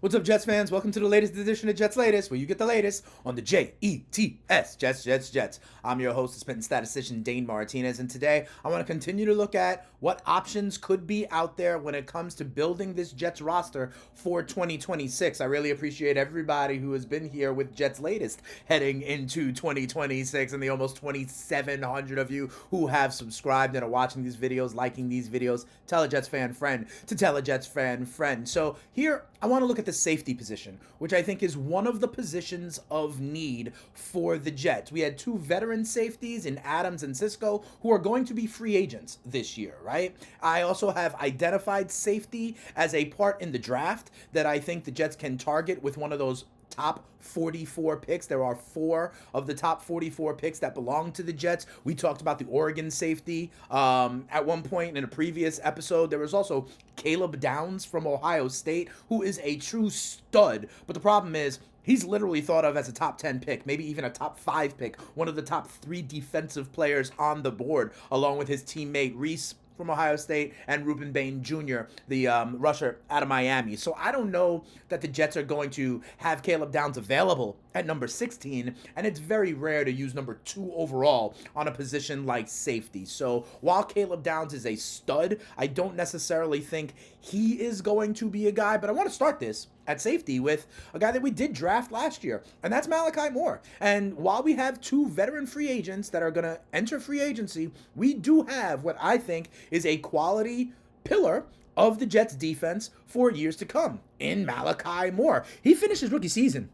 What's up, Jets fans? Welcome to the latest edition of Jets Latest, where you get the latest on the Jets, Jets. I'm your host, the spitting statistician, Dane Martinez, and today I want to continue to look at what options could be out there when it comes to building this Jets roster for 2026. I really appreciate everybody who has been here with Jets Latest heading into 2026, and the almost 2,700 of you who have subscribed and are watching these videos, liking these videos. Tell a Jets fan friend to tell a Jets fan friend. So here, I want to look at the safety position, which I think is one of the positions of need for the Jets. We had two veteran safeties in Adams and Cisco who are going to be free agents this year, right? I also have identified safety as a part in the draft that I think the Jets can target with one of those top 44 picks. There are 4 of the top 44 picks that belong to the Jets. We talked about the Oregon safety at one point in a previous episode. There was also Caleb Downs from Ohio State, who is a true stud. But the problem is, he's literally thought of as a top 10 pick, maybe even a top 5 pick, one of the top 3 defensive players on the board, along with his teammate Reese from Ohio State and Ruben Bain Jr., the rusher out of Miami. So I don't know that the Jets are going to have Caleb Downs available at number 16, and it's very rare to use number 2 overall on a position like safety. So while Caleb Downs is a stud, I don't necessarily think he is going to be a guy, but I want to start this at safety with a guy that we did draft last year, and that's Malachi Moore. And while we have 2 veteran free agents that are going to enter free agency, we do have what I think is a quality pillar of the Jets defense for years to come in Malachi Moore. He finished his rookie season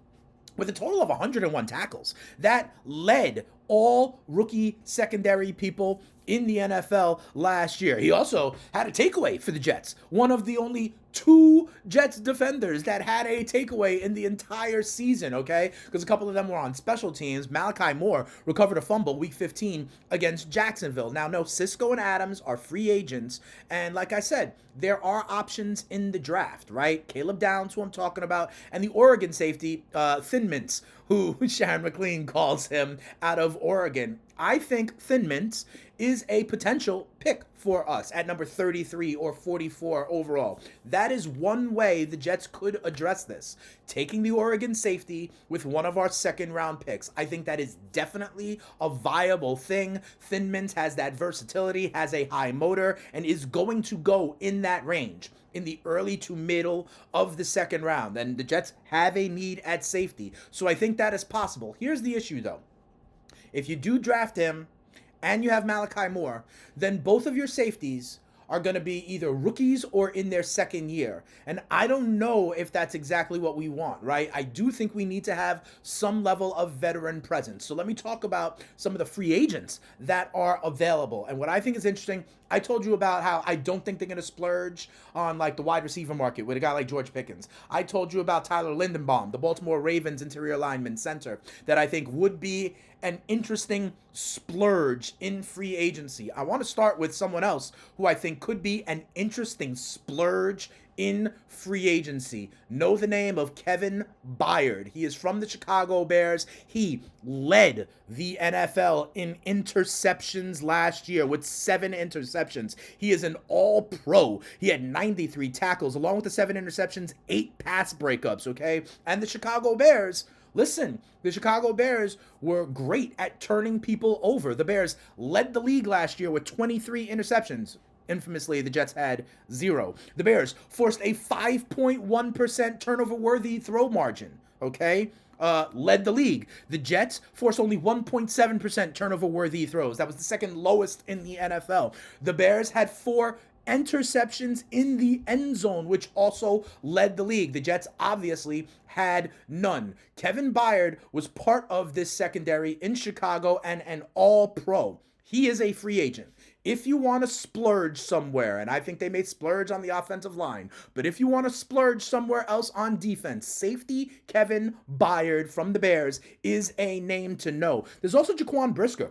with a total of 101 tackles. That led all rookie secondary people in the NFL last year. He also had a takeaway for the Jets. One of the only 2 Jets defenders that had a takeaway in the entire season, okay? Because a couple of them were on special teams. Malachi Moore recovered a fumble week 15 against Jacksonville. Now, no, Cisco and Adams are free agents. And like I said, there are options in the draft, right? Caleb Downs, who I'm talking about, and the Oregon safety, Thin Mints, who Sharon McLean calls him, out of Oregon. I think Thin Mints is a potential pick for us at number 33 or 44 overall. That is one way the Jets could address this. Taking the Oregon safety with one of our second round picks. I think that is definitely a viable thing. Thin Mints has that versatility, has a high motor, and is going to go in that range in the early to middle of the second round. And the Jets have a need at safety. So I think that is possible. Here's the issue, though. If you do draft him and you have Malachi Moore, then both of your safeties are going to be either rookies or in their second year. And I don't know if that's exactly what we want, right? I do think we need to have some level of veteran presence. So let me talk about some of the free agents that are available. And what I think is interesting, I told you about how I don't think they're going to splurge on like the wide receiver market with a guy like George Pickens. I told you about Tyler Lindenbaum, the Baltimore Ravens interior lineman center, that I think would be an interesting splurge in free agency. I want to start with someone else who I think could be an interesting splurge in free agency. Know the name of Kevin Byard. He is from the Chicago Bears. He led the NFL in interceptions last year with 7 interceptions. He is an all-pro. He had 93 tackles along with the 7 interceptions, 8 pass breakups, okay? And the Chicago Bears, listen, the Chicago Bears were great at turning people over. The Bears led the league last year with 23 interceptions. Infamously, the Jets had 0. The Bears forced a 5.1% turnover-worthy throw margin, okay? Led the league. The Jets forced only 1.7% turnover-worthy throws. That was the second lowest in the NFL. The Bears had 4 interceptions in the end zone, which also led the league. The Jets obviously had none. Kevin Byard was part of this secondary in Chicago and an all-pro. He is a free agent. If you want to splurge somewhere, and I think they may splurge on the offensive line, but if you want to splurge somewhere else on defense, safety Kevin Byard from the Bears is a name to know. There's also Jaquan Brisker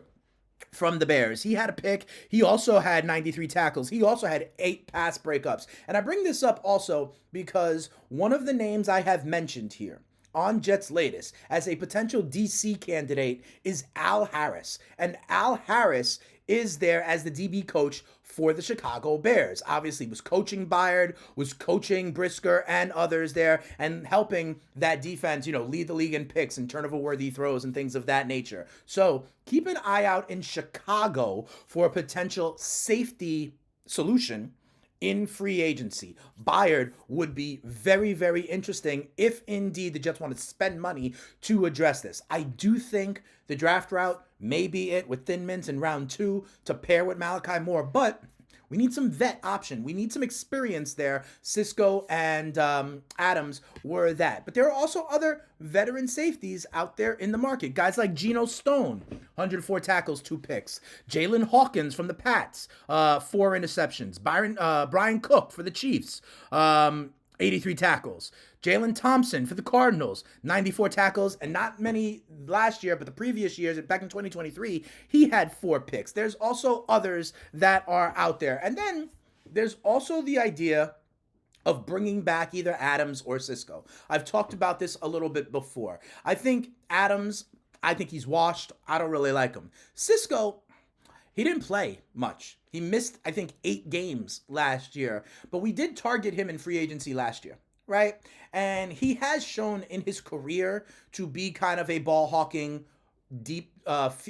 from the Bears. He had a pick. He also had 93 tackles. He also had 8 pass breakups. And I bring this up also because one of the names I have mentioned here on Jets Latest as a potential DC candidate is Al Harris. And Al Harris is there as the DB coach for the Chicago Bears. Obviously was coaching Byard, was coaching Brisker and others there, and helping that defense, lead the league in picks and turnover-worthy throws and things of that nature. So keep an eye out in Chicago for a potential safety solution in free agency. Byard would be very, very interesting if indeed the Jets want to spend money to address this. I do think the draft route may be it with Thin Mints in round 2 to pair with Malachi Moore, but we need some vet option. We need some experience there. Cisco and Adams were that. But there are also other veteran safeties out there in the market. Guys like Geno Stone, 104 tackles, 2 picks. Jalen Hawkins from the Pats, 4 interceptions. Brian Cook for the Chiefs, 83 tackles. Jalen Thompson for the Cardinals, 94 tackles, and not many last year, but the previous years, back in 2023, he had 4 picks. There's also others that are out there. And then there's also the idea of bringing back either Adams or Cisco. I've talked about this a little bit before. I think Adams, he's washed. I don't really like him. Cisco, he didn't play much. He missed, 8 games last year, but we did target him in free agency last year, right? And he has shown in his career to be kind of a ball hawking, deep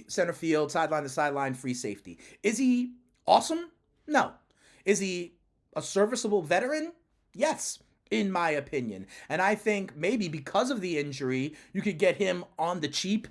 center field, sideline to sideline free safety. Is he awesome? No. Is he a serviceable veteran? Yes, in my opinion. And I think maybe because of the injury, you could get him on the cheap,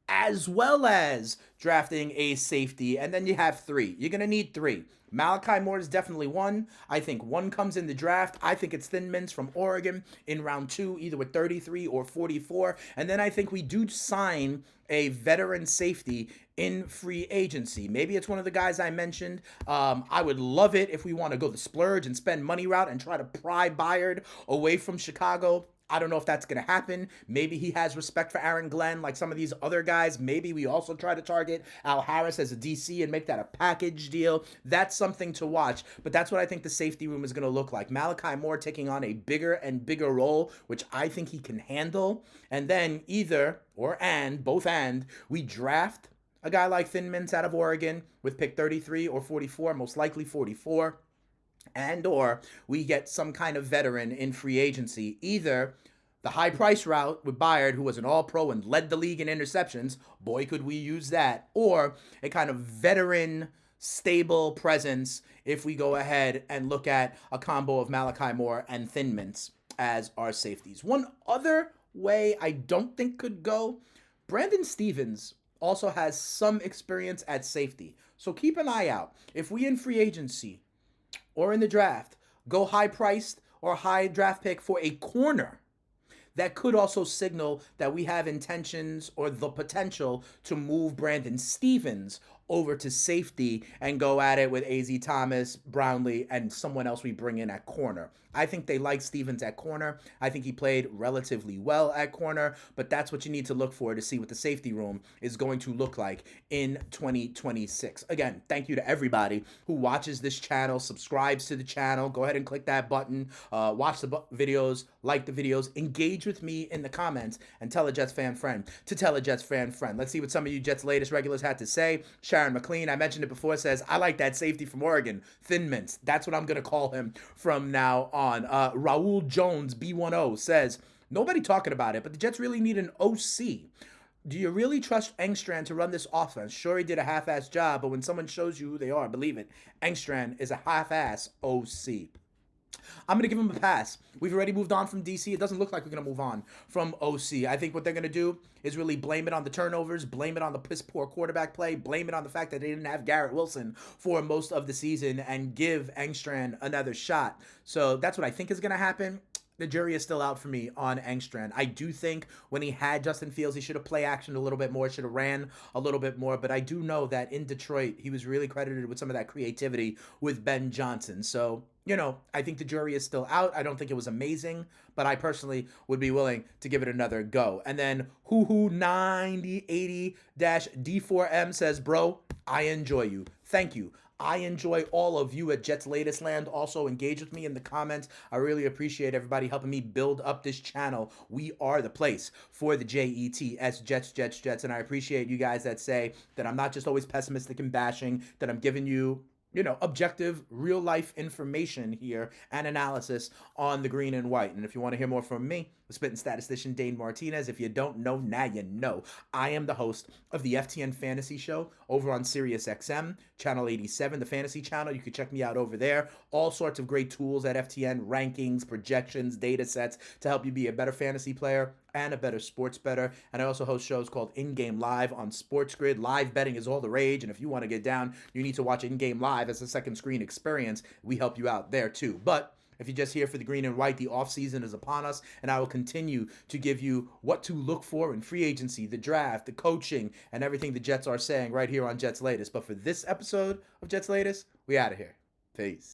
as well as drafting a safety, and then you have 3. You're going to need 3. Malachi Moore is definitely one. I think one comes in the draft. I think it's Thin Mints from Oregon in round 2, either with 33 or 44. And then I think we do sign a veteran safety in free agency. Maybe it's one of the guys I mentioned. I would love it if we want to go the splurge and spend money route and try to pry Byard away from Chicago. I don't know if that's going to happen. Maybe he has respect for Aaron Glenn like some of these other guys. Maybe we also try to target Al Harris as a DC and make that a package deal. That's something to watch. But that's what I think the safety room is going to look like. Malachi Moore taking on a bigger and bigger role, which I think he can handle. And then both we draft a guy like Thin Mints out of Oregon with pick 33 or 44, most likely 44. And/or we get some kind of veteran in free agency, either the high price route with Byard, who was an all-pro and led the league in interceptions, boy could we use that, or a kind of veteran stable presence if we go ahead and look at a combo of Malachi Moore and Thin Mints as our safeties. One other way I don't think could go, Brandon Stevens also has some experience at safety, so keep an eye out. If we in free agency or in the draft go high priced or high draft pick for a corner, that could also signal that we have intentions or the potential to move Brandon Stevens over to safety and go at it with A.Z. Thomas, Brownlee, and someone else we bring in at corner. I think they like Stevens at corner. I think he played relatively well at corner, but that's what you need to look for to see what the safety room is going to look like in 2026. Again, thank you to everybody who watches this channel, subscribes to the channel. Go ahead and click that button, watch the videos, like the videos, engage with me in the comments, and tell a Jets fan friend to tell a Jets fan friend. Let's see what some of you Jets latest regulars had to say. Sharon McLean, I mentioned it before, says, I like that safety from Oregon, Thin Mints. That's what I'm going to call him from now on. Raul Jones, B10, says, nobody talking about it, but the Jets really need an OC. Do you really trust Engstrand to run this offense? Sure, he did a half-ass job, but when someone shows you who they are, believe it, Engstrand is a half-ass OC. I'm going to give him a pass. We've already moved on from DC. It doesn't look like we're going to move on from OC. I think what they're going to do is really blame it on the turnovers, blame it on the piss-poor quarterback play, blame it on the fact that they didn't have Garrett Wilson for most of the season, and give Engstrand another shot. So that's what I think is going to happen. The jury is still out for me on Engstrand. I do think when he had Justin Fields, he should have play action a little bit more, should have ran a little bit more. But I do know that in Detroit, he was really credited with some of that creativity with Ben Johnson. So, I think the jury is still out. I don't think it was amazing, but I personally would be willing to give it another go. And then Hoo-Hoo 9080-D4M says, bro, I enjoy you. Thank you. I enjoy all of you at Jets Latest Land. Also, engage with me in the comments. I really appreciate everybody helping me build up this channel. We are the place for the JETS, Jets. And I appreciate you guys that say that I'm not just always pessimistic and bashing, that I'm giving you objective, real life information here and analysis on the green and white. And if you want to hear more from me, the spitting statistician Dane Martinez, if you don't know, now you know. I am the host of the FTN Fantasy Show over on Sirius XM, Channel 87, the fantasy channel. You can check me out over there. All sorts of great tools at FTN, rankings, projections, data sets to help you be a better fantasy player and a better sports bettor. And I also host shows called In Game Live on Sports Grid. Live betting is all the rage, and if you want to get down, you need to watch In Game Live as a second screen experience. We help you out there too. But if you're just here for the green and white, the offseason is upon us, and I will continue to give you what to look for in free agency, the draft, the coaching, and everything the Jets are saying right here on Jets Latest. But for this episode of Jets Latest, we out of here. Peace.